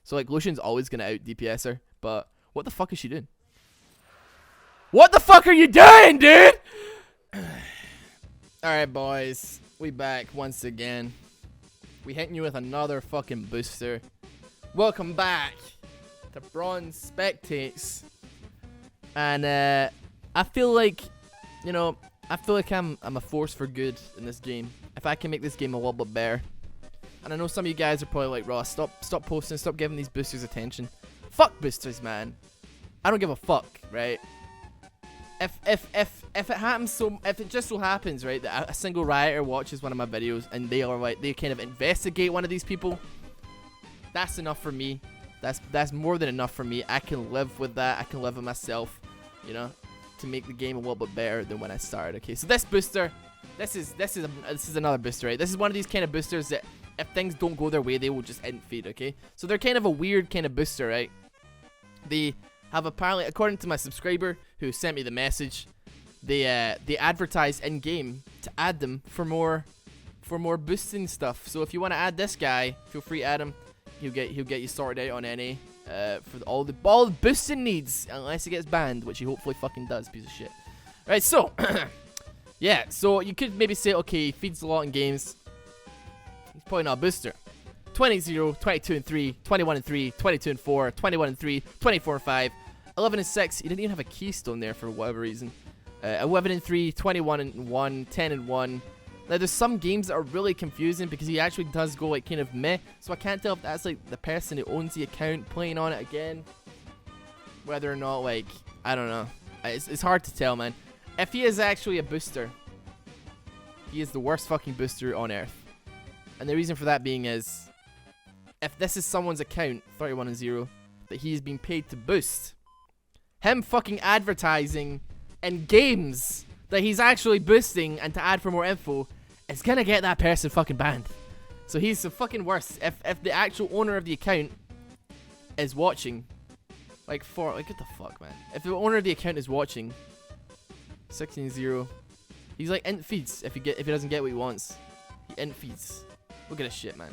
So like Lucian's always gonna out DPS her. But what the fuck is she doing? What the fuck are you doing, dude? Alright, boys. We back once again. We hitting you with another fucking booster. Welcome back to Bronze Spectates. And I feel like, you know, I'm a force for good in this game. If I can make this game a little bit better. And I know some of you guys are probably like, Ross, stop posting, stop giving these boosters attention. Fuck boosters, man. I don't give a fuck, right? If it happens, if it just so happens, right, that a single rioter watches one of my videos and they are like, they kind of investigate one of these people, that's enough for me. That's more than enough for me. I can live with that. I can live with myself, you know, to make the game a little bit better than when I started. Okay, so this booster, this is another booster, right? This is one of these kind of boosters that if things don't go their way, they will just end feed. Okay, so they're kind of a weird kind of booster, right? They have apparently, according to my subscriber who sent me the message, they advertise in game to add them for more boosting stuff. So if you want to add this guy, feel free to add him. He'll get you sorted out on NA for all the boosting needs, unless he gets banned, which he hopefully fucking does, piece of shit. Right, so yeah, so you could maybe say, okay, he feeds a lot in games. He's probably not a booster. 20-0, 22-3, 21-3, 22-4, 21-3, 24-5, 11-6. He didn't even have a keystone there for whatever reason. 11-3, 21-1, 10-1. Now there's some games that are really confusing because he actually does go like kind of meh. So I can't tell if that's like the person who owns the account playing on it again. Whether or not, like, I don't know. It's hard to tell, man. If he is actually a booster, he is the worst fucking booster on earth. And the reason for that being is, if this is someone's account, 31-0, that he is being paid to boost, him fucking advertising in games that he's actually boosting and to add for more info, is gonna get that person fucking banned. So he's the fucking worst. If the actual owner of the account is watching, like what the fuck, man? If the owner of the account is watching, 16-0, he's like int feeds if he doesn't get what he wants. He int feeds. Look at this shit, man.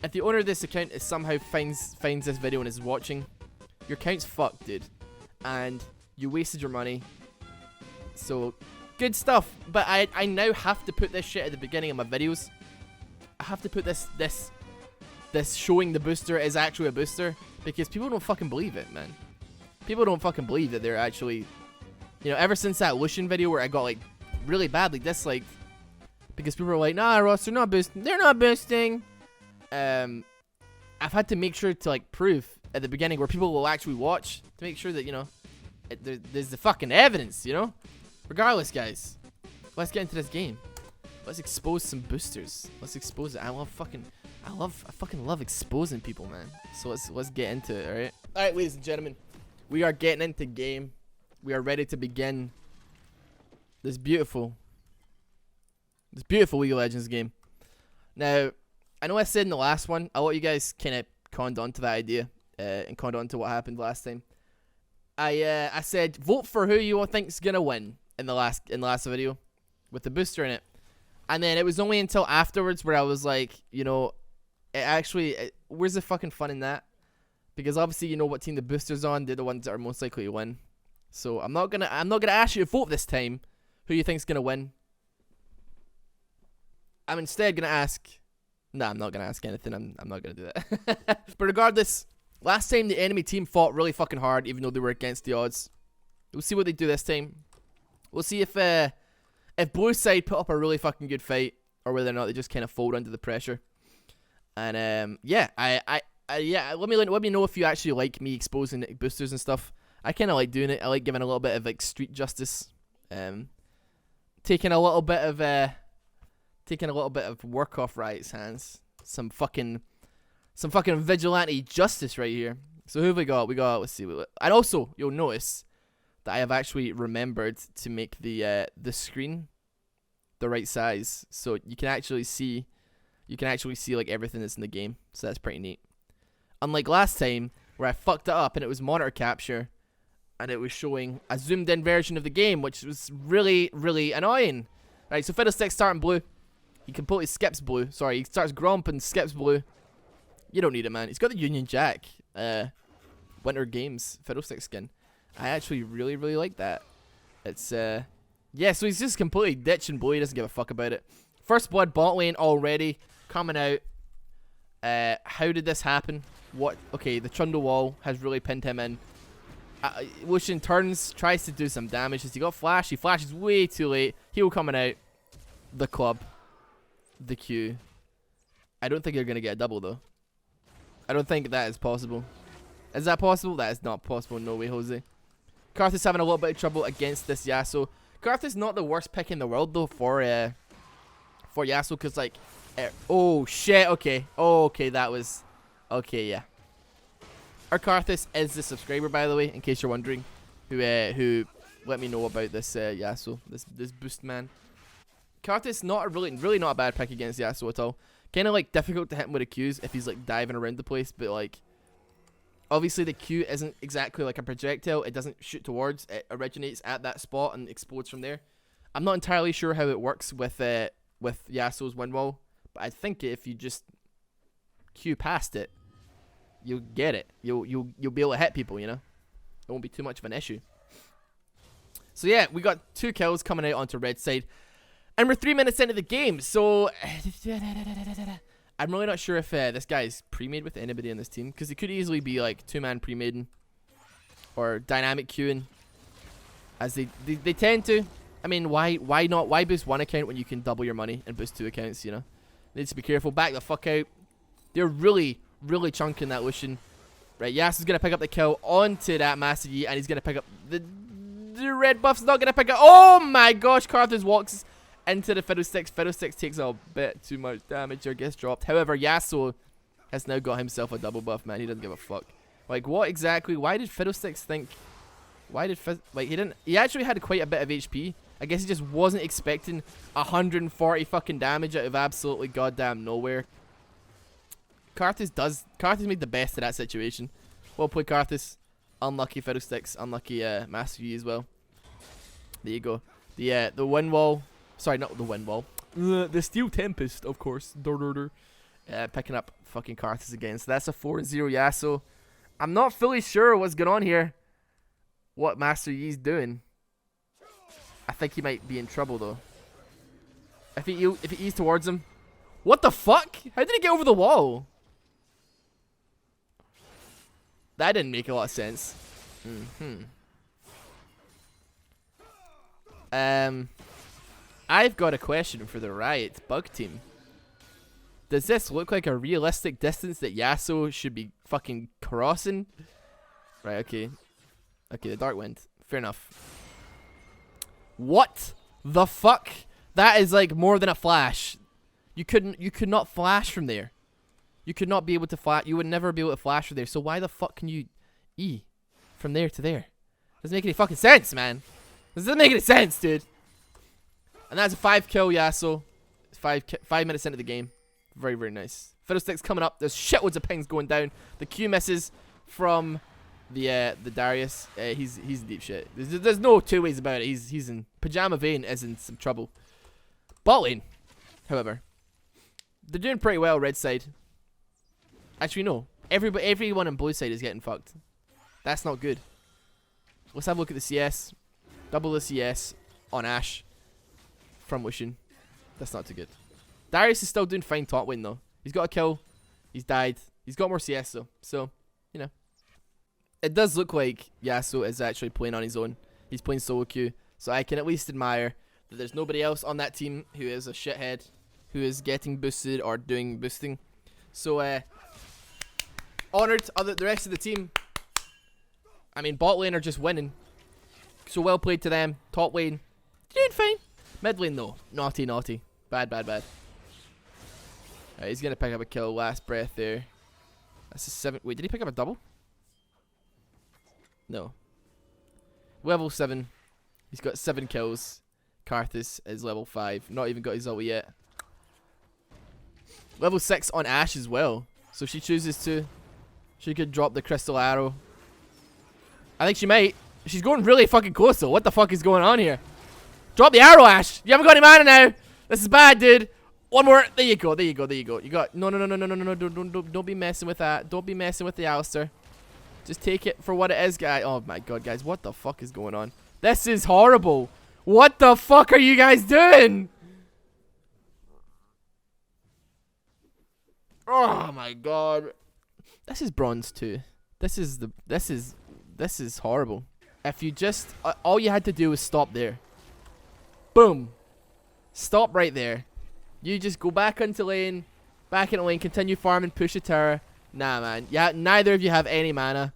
If the owner of this account is somehow finds this video and is watching, your account's fucked, dude. And you wasted your money. So, good stuff. But I now have to put this shit at the beginning of my videos. I have to put this showing the booster is actually a booster. Because people don't fucking believe it, man. People don't fucking believe that they're actually... You know, ever since that Lucian video where I got, like, really badly disliked. Because people were like, nah, Ross, they're not boosting. They're not boosting. I've had to make sure to, like, prove at the beginning where people will actually watch. To make sure that, you know, there's the fucking evidence, you know? Regardless, guys, let's get into this game. Let's expose some boosters. Let's expose it. I fucking love exposing people, man. So let's get into it, alright? Alright, ladies and gentlemen. We are getting into game. We are ready to begin this beautiful League of Legends game. Now, I know I said in the last one, a lot of you guys kind of conned on to that idea and conned on to what happened last time. I said vote for who you think's gonna win in the last video with the booster in it, and then it was only until afterwards where I was like, you know, where's the fucking fun in that? Because obviously you know what team the booster's on, they're the ones that are most likely to win. So I'm not gonna ask you to vote this time who you think's gonna win. I'm instead gonna ask. Nah, I'm not gonna ask anything. I'm not gonna do that. But regardless, last time the enemy team fought really fucking hard, even though they were against the odds. We'll see what they do this time. We'll see if blue side put up a really fucking good fight, or whether or not they just kind of fold under the pressure. And yeah, yeah. Let me know if you actually like me exposing boosters and stuff. I kind of like doing it. I like giving a little bit of like street justice, taking a little bit of work off Riot's hands. Some fucking vigilante justice right here. So who have we got? Let's see. And also, you'll notice that I have actually remembered to make the screen the right size, so you can actually see like everything that's in the game. So that's pretty neat. Unlike last time where I fucked it up and it was monitor capture, and it was showing a zoomed in version of the game, which was really, really annoying. Right, so Fiddlestick starting blue. He completely skips blue. Sorry, he starts Gromp and skips blue. You don't need it, man. He's got the Union Jack Winter Games Fiddlestick skin. I actually really, really like that. It's, yeah, so he's just completely ditching Blue. He doesn't give a fuck about it. First blood bot lane already coming out. How did this happen? What? Okay, the Trundle wall has really pinned him in. Lucian turns, tries to do some damage. Has he got flash? He flashes way too late. Heal coming out. The club. The Q. I don't think you're going to get a double, though. I don't think that is possible. Is that possible? That is not possible. No way, Jose. Karthus having a little bit of trouble against this Yasuo. Karthus not the worst pick in the world, though, for Yasuo, because, like... oh, shit. Okay. Oh, okay, that was... Okay, yeah. Our Karthus is the subscriber, by the way, in case you're wondering, who let me know about this Yasuo, this boost man. Karthus not really not a bad pick against Yasuo at all. Kind of like difficult to hit him with a Qs if he's like diving around the place, but like obviously the Q isn't exactly like a projectile. It doesn't shoot towards. It originates at that spot and explodes from there. I'm not entirely sure how it works with Yasuo's wind wall, but I think if you just Q past it, you'll get it. You'll be able to hit people, you know? It won't be too much of an issue. So yeah, we got 2 kills coming out onto red side. And we're 3 minutes into the game, so... I'm really not sure if this guy is pre-made with anybody in this team, because he could easily be like 2-man pre-maden. Or dynamic queuing. As they tend to. I mean, why not? Why boost 1 account when you can double your money and boost 2 accounts, you know? Needs to be careful. Back the fuck out. They're really chunking that Lucian. Right, Yasuo's going to pick up the kill onto that Master Yi, and he's going to pick up the red buff's not going to pick up. Oh my gosh, Karthus walks into the Fiddlesticks. Fiddlesticks takes a bit too much damage or gets dropped. However, Yasuo has now got himself a double buff, man. He doesn't give a fuck. Like, what exactly? Why did Fiddlesticks think... Why did like, he actually had quite a bit of HP. I guess he just wasn't expecting 140 fucking damage out of absolutely goddamn nowhere. Karthus made the best of that situation. Well played, Karthus. Unlucky Fiddlesticks. Unlucky Master Yi as well. There you go. The wind wall. Sorry, not the wind wall. The Steel Tempest, of course. Picking up fucking Karthus again. So that's a 4-0 Yasuo. I'm not fully sure what's going on here. What Master Yi's doing. I think he might be in trouble though. If he E's towards him. What the fuck? How did he get over the wall? That didn't make a lot of sense. I've got a question for the Riot Bug team. Does this look like a realistic distance that Yasuo should be fucking crossing? Right, okay. Okay, the Dark Wind. Fair enough. What the fuck? That is like more than a flash. You could not flash from there. You could not be able to flash. You would never be able to flash from there. So why the fuck can you E from there to there? Doesn't make any fucking sense, man. This doesn't make any sense, dude. And that's a 5-kill Yasuo. 5 minutes into the game. Very, very nice. Fiddlesticks coming up. There's shitloads of pings going down. The Q misses from the Darius. He's in deep shit. There's no two ways about it. He's in Pajama Vein is in some trouble. Bot lane, however, they're doing pretty well. Red side. Actually, no. Everyone on blue side is getting fucked. That's not good. Let's have a look at the CS. Double the CS on Ashe from Lucian. That's not too good. Darius is still doing fine top lane though. He's got a kill. He's died. He's got more CS though. So, you know. It does look like Yasuo is actually playing on his own. He's playing solo queue. So I can at least admire that there's nobody else on that team who is a shithead who is getting boosted or doing boosting. So, honored the rest of the team. I mean, bot lane are just winning. So well played to them. Top lane, doing fine. Mid lane though, naughty. Bad. Alright, he's gonna pick up a kill. Last breath there. That's a 7. Wait, did he pick up a double? No. Level 7. He's got 7 kills. Karthus is level 5. Not even got his ulti yet. Level 6 on Ashe as well. So if she chooses to, she could drop the crystal arrow. I think she might. She's going really fucking close though. What the fuck is going on here? Drop the arrow, Ashe. You haven't got any mana now. This is bad, dude. One more. There you go. There you go. There you go. You got. No, no, no, no, no, no, no, no. Don't be messing with that. Don't be messing with the Alistair. Just take it for what it is, guys. Oh my god, guys. What the fuck is going on? This is horrible. What the fuck are you guys doing? Oh my god. This is bronze too. This is horrible. If you just all you had to do was stop there. Boom. Stop right there. You just go back into lane, back into lane, continue farming, push the tower. Nah, man. Yeah, neither of you have any mana.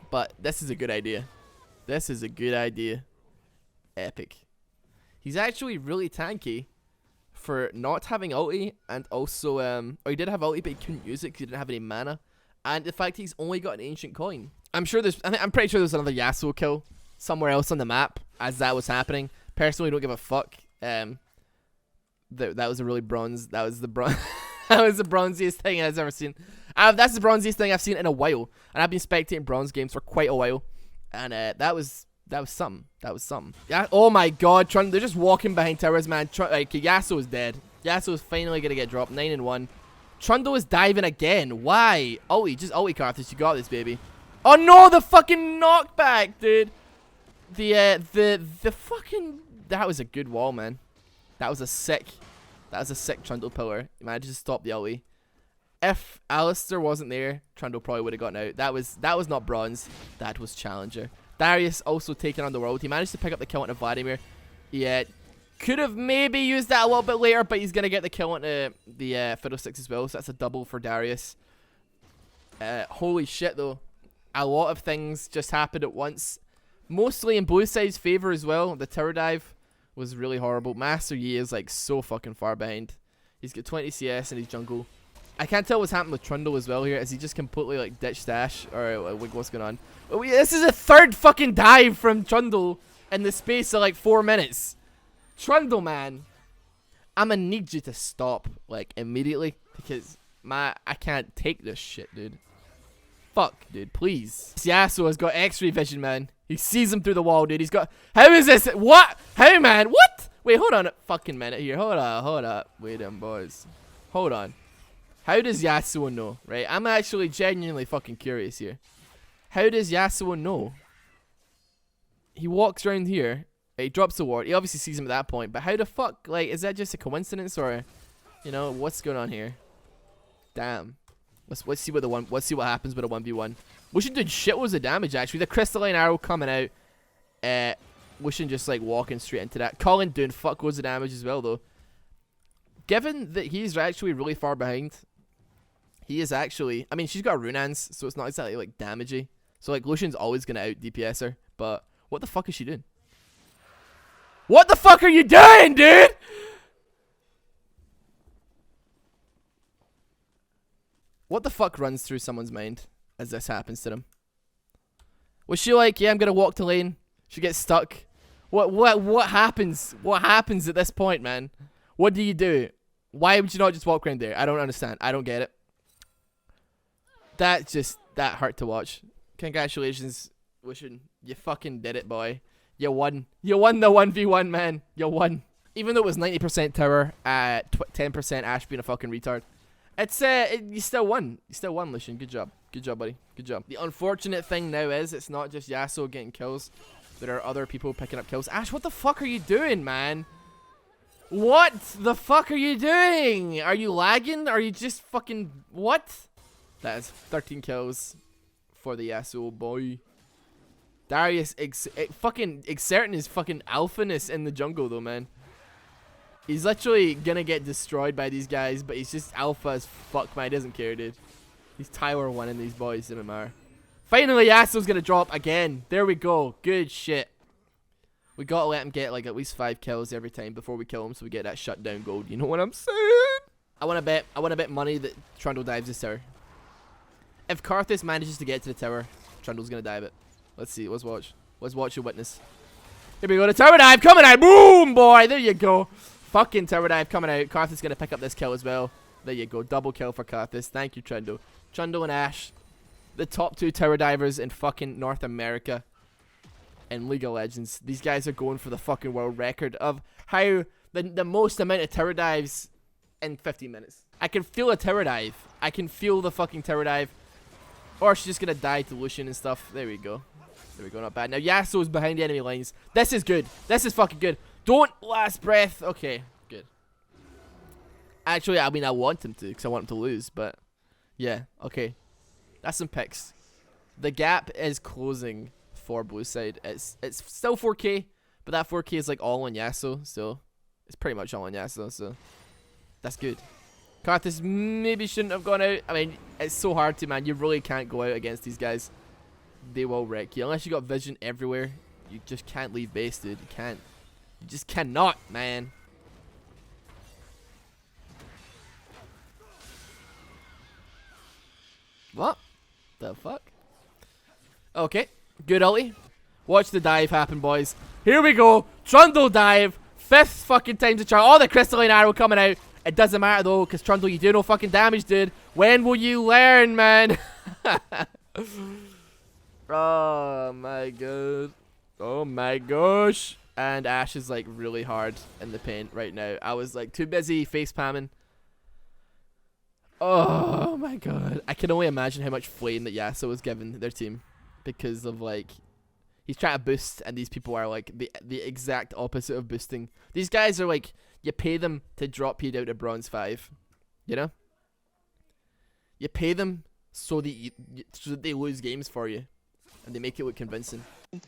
But this is a good idea. This is a good idea. Epic. He's actually really tanky for not having ulti, and also or he did have ulti but he couldn't use it because he didn't have any mana. And the fact he's only got an ancient coin. I'm pretty sure there's another Yasuo kill somewhere else on the map as that was happening. Personally, don't give a fuck. That was a really bronze. That was the that was the bronziest thing I've ever seen. That's the bronziest thing I've seen in a while, and I've been spectating bronze games for quite a while, and that was something. That was something. Yeah. Oh my god, they're just walking behind towers, man. Like Yasuo is dead. Yasuo is finally gonna get dropped. 9-1. Trundle is diving again. Why? Ulti, just ulti, Carthage. You got this, baby. Oh no, the fucking knockback, dude. The fucking. That was a good wall, man. That was a sick Trundle pillar. He managed to stop the ulti. If Alistair wasn't there, Trundle probably would have gotten out. That was not bronze. That was challenger. Darius also taking on the world. He managed to pick up the kill onto Vladimir. Yeah, could have maybe used that a little bit later, but he's gonna get the kill onto the Fiddlesticks as well. So that's a double for Darius. Holy shit, though. A lot of things just happened at once. Mostly in both sides' favor as well. The tower dive was really horrible. Master Yi is like so fucking far behind. He's got 20 CS in his jungle. I can't tell what's happened with Trundle as well here. Is he just completely like ditched Dash? Or what's going on? Oh, this is a third fucking dive from Trundle in the space of like 4 minutes. Trundle, man. I'm gonna need you to stop like immediately because I can't take this shit, dude. Fuck, dude, please. Yasuo has got X-ray vision, man. He sees him through the wall, dude. He's got. How is this? What? How, man? What? Wait, hold on a fucking minute here. Hold up. Wait, boys. Hold on. How does Yasuo know? Right? I'm actually genuinely fucking curious here. How does Yasuo know? He walks around here. He drops the ward. He obviously sees him at that point. But how the fuck? Like, is that just a coincidence or, you know, what's going on here? Damn. Let's see what happens with a 1v1. Wushin did shitloads of damage actually. The crystalline arrow coming out. Wushin just like walking straight into that. Colin doing fuckloads of damage as well though. Given that he's actually really far behind, he is actually. I mean, she's got Runans, so it's not exactly like damagey. So like Lucian's always gonna out DPS her. But what the fuck is she doing? What the fuck are you doing, dude? What the fuck runs through someone's mind as this happens to them? Was she like, yeah, I'm gonna walk to lane? She gets stuck. What happens? What happens at this point, man? What do you do? Why would you not just walk around there? I don't understand. I don't get it. That hurt to watch. Congratulations, Wushin. You fucking did it, boy. You won. You won the 1v1, man. You won. Even though it was 90% tower, 10% Ash being a fucking retard. It's you still won. You still won, Lucian. Good job. Good job, buddy. Good job. The unfortunate thing now is it's not just Yasuo getting kills. There are other people picking up kills. Ash, what the fuck are you doing, man? What the fuck are you doing? Are you lagging? Are you just fucking what? That is 13 kills for the Yasuo boy. Darius fucking exerting his fucking alphaness in the jungle though, man. He's literally gonna get destroyed by these guys, but he's just alpha as fuck, man. He doesn't care, dude. He's Tyler winning these boys, doesn't matter. Finally, Yasuo's gonna drop again. There we go. Good shit. We gotta let him get like at least 5 kills every time before we kill him, so we get that shutdown gold. You know what I'm saying? I wanna bet money that Trundle dives this tower. If Karthus manages to get to the tower, Trundle's gonna dive it. Let's see. Let's watch. Let's watch and witness. Here we go. The tower dive coming out. Boom, boy. There you go. Fucking tower dive coming out. Karthus gonna pick up this kill as well. There you go. Double kill for Karthus. Thank you, Trundle. Trundle and Ash, the top 2 tower divers in fucking North America in League of Legends. These guys are going for the fucking world record of how the most amount of tower dives in 15 minutes. I can feel a tower dive. I can feel the fucking tower dive. Or she's just gonna die to Lucian and stuff. There we go. There we go, not bad. Now Yasuo's behind the enemy lines. This is good. This is fucking good. Don't last breath. Okay, good. Actually, I mean, I want him to, because I want him to lose, but yeah, okay. That's some picks. The gap is closing for blue side. It's still 4K, but that 4K is like all on Yasuo, so it's pretty much all on Yasuo, so that's good. Karthus maybe shouldn't have gone out. I mean, it's so hard to, man. You really can't go out against these guys. They will wreck you. Unless you got vision everywhere, you just can't leave base, dude. You can't. You just cannot, man. What the fuck? Okay, good ulti. Watch the dive happen, boys. Here we go. Trundle dive. 5th fucking time to charge. Oh, the crystalline arrow coming out. It doesn't matter though, because Trundle, you do no fucking damage, dude. When will you learn, man? Oh my god. Oh my gosh. And Ashe is like really hard in the paint right now. I was like too busy face palming. Oh my god. I can only imagine how much flame that Yasuo was giving their team. Because of like, he's trying to boost and these people are like the exact opposite of boosting. These guys are like, you pay them to drop you down to bronze 5. You know? You pay them so that they lose games for you. And they make it look convincing.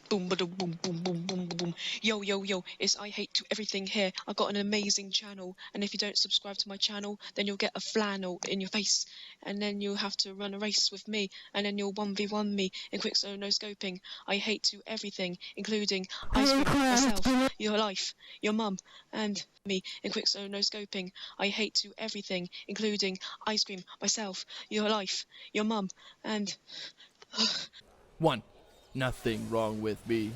Boom, boom, boom, boom, boom, boom, boom. Yo, yo, yo, it's I Hate to Everything here. I got an amazing channel, and if you don't subscribe to my channel, then you'll get a flannel in your face, and then you'll have to run a race with me, and then you'll 1v1 me in quick zone no scoping. I hate to everything, including ice cream, myself, your life, your mum, and me in quick zone no scoping. I hate to everything, including ice cream, myself, your life, your mum, and 1. Nothing wrong with me.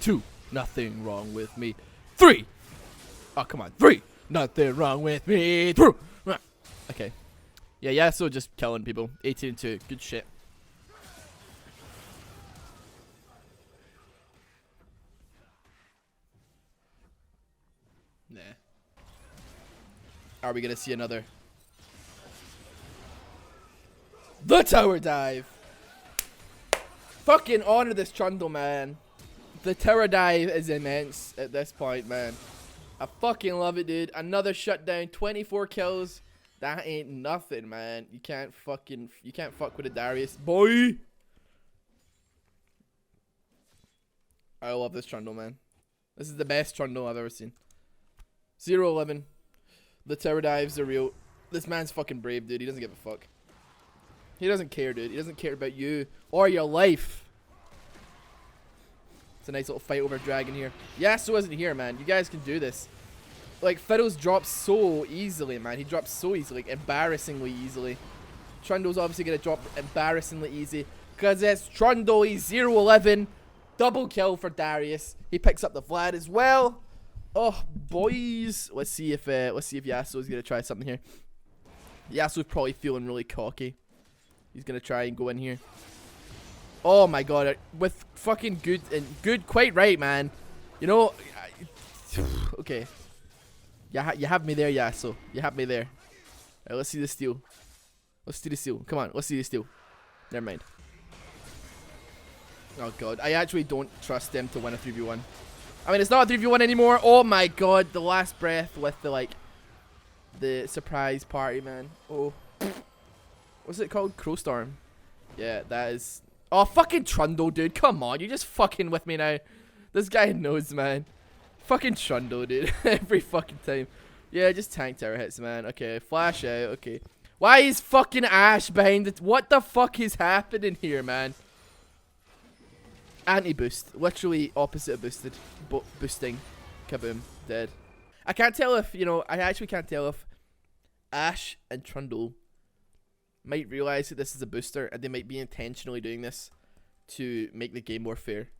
2. Nothing wrong with me. 3. Oh, come on. 3. Nothing wrong with me. Okay. Yeah, Yasuo just killing people. 18-2. Good shit. Nah. Are we gonna see another? The tower dive. Fucking honor this Trundle, man. The tower dive is immense at this point, man. I fucking love it, dude. Another shutdown, 24 kills. That ain't nothing, man. You can't fuck with a Darius, boy. I love this Trundle, man. This is the best Trundle I've ever seen. 0-11. The tower dives are real. This man's fucking brave, dude. He doesn't give a fuck. He doesn't care, dude. He doesn't care about you or your life. It's a nice little fight over dragon here. Yasuo isn't here, man. You guys can do this. Like, Fiddles drops so easily, man. He drops so easily, like, embarrassingly easily. Trundle's obviously going to drop embarrassingly easy because it's Trundle. He's 0-11. Double kill for Darius. He picks up the Vlad as well. Oh, boys. Let's see if Yasuo's going to try something here. Yasuo's probably feeling really cocky. He's gonna try and go in here. Oh my god, with fucking good, quite right, man. You know, okay. You have me there, Yasuo. You have me there. Alright, let's see the steal. Let's see the steal. Come on, let's see the steal. Never mind. Oh god, I actually don't trust them to win a 3v1. I mean, it's not a 3v1 anymore. Oh my god, the last breath with the like, the surprise party, man. Oh. What's it called? Crowstorm. Yeah, that is... Oh, fucking Trundle, dude. Come on, you're just fucking with me now. This guy knows, man. Fucking Trundle, dude. Every fucking time. Yeah, just tank tower hits, man. Okay, flash out. Okay. Why is fucking Ashe behind it? What the fuck is happening here, man? Anti-boost. Literally opposite of boosted. Boosting. Kaboom. Dead. I can't tell if, you know, I actually can't tell if Ashe and Trundle might realize that this is a booster and they might be intentionally doing this to make the game more fair.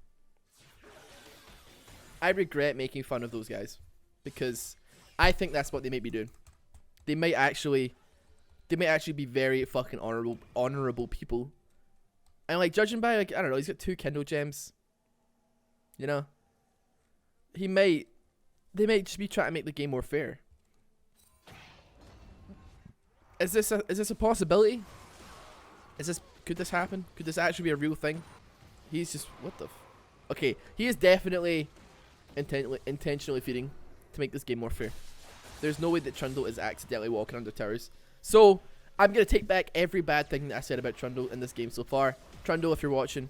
I regret making fun of those guys because I think that's what they might be doing. They might actually be very fucking honorable people. And like, judging by, like, I don't know, he's got 2 Kindle gems. You know? He might they might just be trying to make the game more fair. Is this a possibility? Could this happen? Could this actually be a real thing? He's just, what the okay, he is definitely intentionally feeding to make this game more fair. There's no way that Trundle is accidentally walking under towers. So, I'm going to take back every bad thing that I said about Trundle in this game so far. Trundle, if you're watching,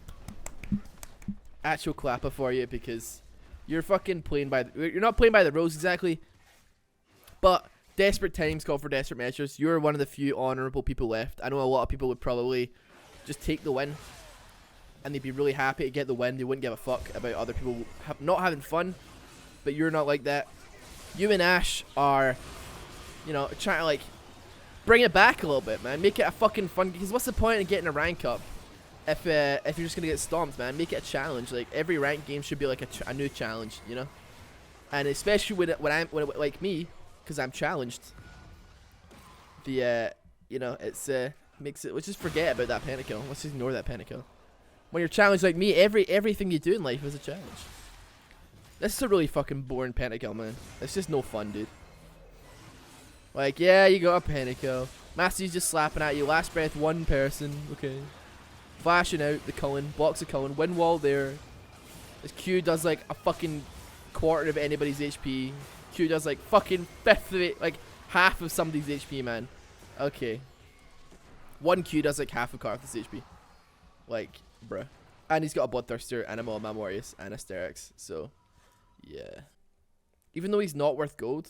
actual clapper for you, because you're fucking playing by you're not playing by the rules exactly, but desperate times call for desperate measures. You're one of the few honourable people left. I know a lot of people would probably just take the win, and they'd be really happy to get the win. They wouldn't give a fuck about other people not having fun, but you're not like that. You and Ash are, you know, trying to like bring it back a little bit, man. Make it a fucking fun, because what's the point in getting a rank up if you're just gonna get stomped, man? Make it a challenge. Like, every rank game should be like a new challenge, you know. And especially when like me, because I'm challenged. The you know, it's makes it. Let's just forget about that pentakill. Let's just ignore that pentakill. When you're challenged like me, everything you do in life is a challenge. This is a really fucking boring pentakill, man. It's just no fun, dude. Like, yeah, you got a pentakill. Master's just slapping at you. Last breath, one person. Okay. Flashing out the Cullen. Blocks the Cullen. Wind wall there. This Q does like a fucking quarter of anybody's HP. Q does like fucking fifth of it. Like half of somebody's HP, man. Okay. One Q does like half of Karthus' HP. Like, bruh. And he's got a Bloodthirster and a Mamorius and a Sterix. So, yeah. Even though he's not worth gold.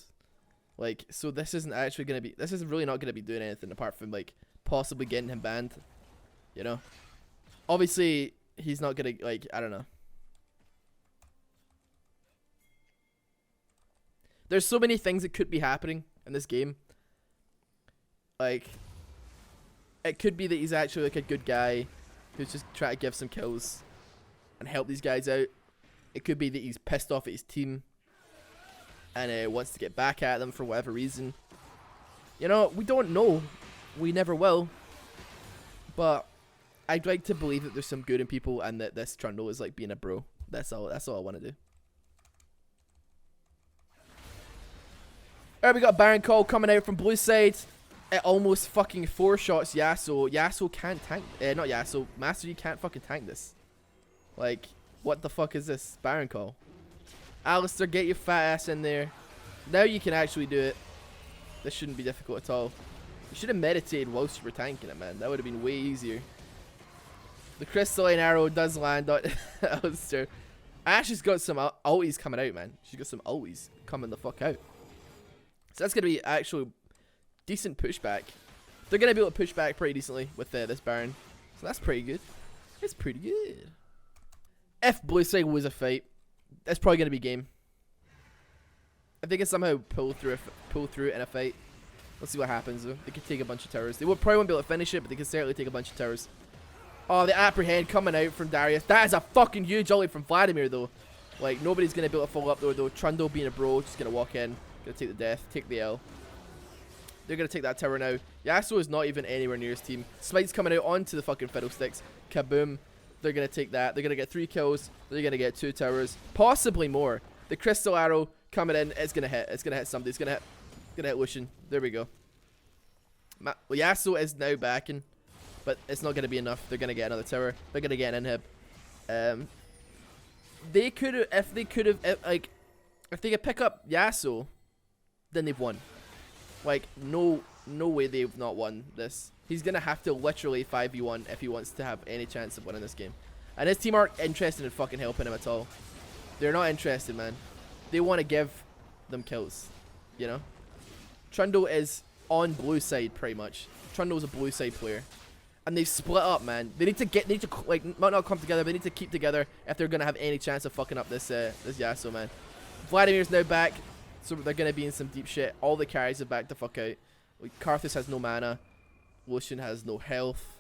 Like, so this isn't actually going to be... This is really not going to be doing anything apart from, like, possibly getting him banned. You know? Obviously, he's not going to, like, I don't know. There's so many things that could be happening in this game. Like, it could be that he's actually, like, a good guy who's just trying to give some kills and help these guys out. It could be that he's pissed off at his team and wants to get back at them for whatever reason. You know, we don't know. We never will. But I'd like to believe that there's some good in people and that this Trundle is like being a bro. That's all I want to do. Alright, we got a Baron call coming out from blue side. It almost fucking 4-shots Yasuo. Yasuo can't tank. Not Yasuo. Master, you can't fucking tank this. Like, what the fuck is this? Baron call. Alistair, get your fat ass in there. Now you can actually do it. This shouldn't be difficult at all. You should have meditated whilst you were tanking it, man. That would have been way easier. The crystalline arrow does land on Alistair. Ash has got some ulties coming out, man. She's got some ulties coming the fuck out. So that's going to be actually decent pushback. They're going to be able to push back pretty decently with this Baron. So that's pretty good. It's pretty good. If blue side was a fight, that's probably going to be game. If they can somehow pull through it in a fight. Let's see what happens though. They could take a bunch of towers. They probably won't be able to finish it, but they can certainly take a bunch of towers. Oh, the apprehend coming out from Darius. That is a fucking huge ulti from Vladimir though. Like, nobody's going to be able to follow up though. Trundle being a bro, just going to walk in. Going to take the death, take the L. They're going to take that tower now. Yasuo is not even anywhere near his team. Smite's coming out onto the fucking Fiddlesticks. Kaboom. They're going to take that. They're going to get 3 kills. They're going to get 2 towers. Possibly more. The crystal arrow coming in. It's going to hit. It's going to hit somebody. It's going to hit Lucian. There we go. Well, Yasuo is now backing. But it's not going to be enough. They're going to get another tower. They're going to get an inhib. They could have, if they could pick up Yasuo, then they've won. Like, no way they've not won this. He's going to have to literally 5v1 if he wants to have any chance of winning this game. And his team aren't interested in fucking helping him at all. They're not interested, man. They want to give them kills, you know? Trundle is on blue side, pretty much. Trundle's a blue side player. And they've split up, man. They need to like, might not come together, but they need to keep together if they're going to have any chance of fucking up this Yasuo, man. Vladimir's now back, so they're going to be in some deep shit. All the carries are back the fuck out. Like, Karthus has no mana. Lucian has no health.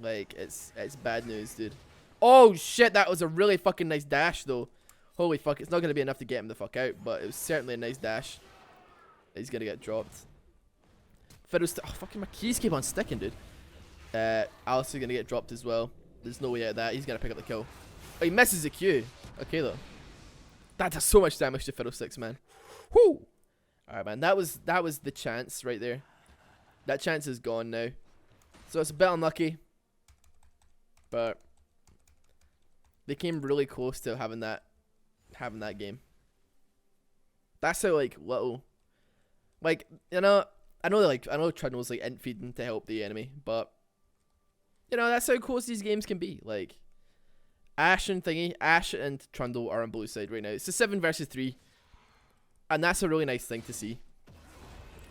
Like, it's bad news, dude. Oh, shit, that was a really fucking nice dash, though. Holy fuck, it's not going to be enough to get him the fuck out, but it was certainly a nice dash. He's going to get dropped. Fiddlestick. Oh, fucking my keys keep on sticking, dude. Alistair's going to get dropped as well. There's no way out of that. He's going to pick up the kill. Oh, he misses the Q. Okay, though. That does so much damage to Fiddlesticks, man. Whoo! Alright, man. That was the chance right there. That chance is gone now. So it's a bit unlucky. But they came really close to having that game. That's how like little, like, you know, I know Trundle's like int feeding to help the enemy, but you know, that's how close these games can be. Like Ash and Trundle are on blue side right now. It's a 7 versus 3, and that's a really nice thing to see.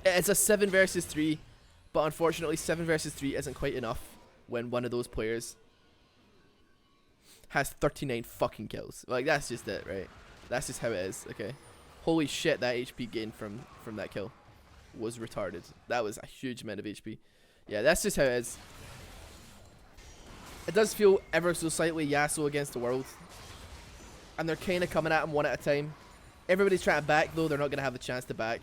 It's a 7 versus 3, but unfortunately 7 versus 3 isn't quite enough when one of those players has 39 fucking kills. Like, that's just it, right? That's just how it is, okay? Holy shit, that HP gain from that kill was retarded. That was a huge amount of HP. Yeah, that's just how it is. It does feel ever so slightly Yasuo against the world. And they're kind of coming at him one at a time. Everybody's trying to back, though. They're not going to have the chance to back.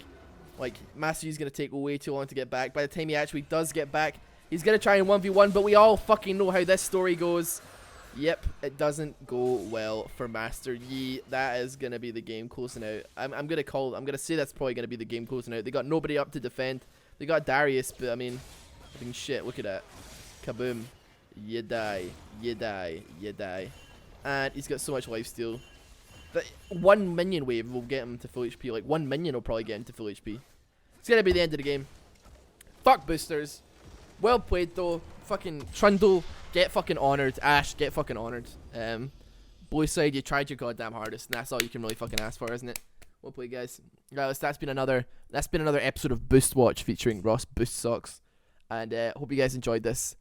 Like, Master Yi's going to take way too long to get back. By the time he actually does get back, he's going to try and 1v1, but we all fucking know how this story goes. Yep, it doesn't go well for Master Yi. That is going to be the game closing out. I'm going to say that's probably going to be the game closing out. They got nobody up to defend. They got Darius, but I mean shit, look at that. Kaboom. You die. You die. You die. And he's got so much lifesteal. That one minion wave will get him to full HP. Like, one minion will probably get him to full HP. It's going to be the end of the game. Fuck boosters. Well played, though. Fucking Trundle, get fucking honoured. Ash, get fucking honoured. Blue side, you tried your goddamn hardest, and that's all you can really fucking ask for, isn't it? Well played, guys. Guys, that's been another episode of Boost Watch featuring Rossboomsocks, and hope you guys enjoyed this.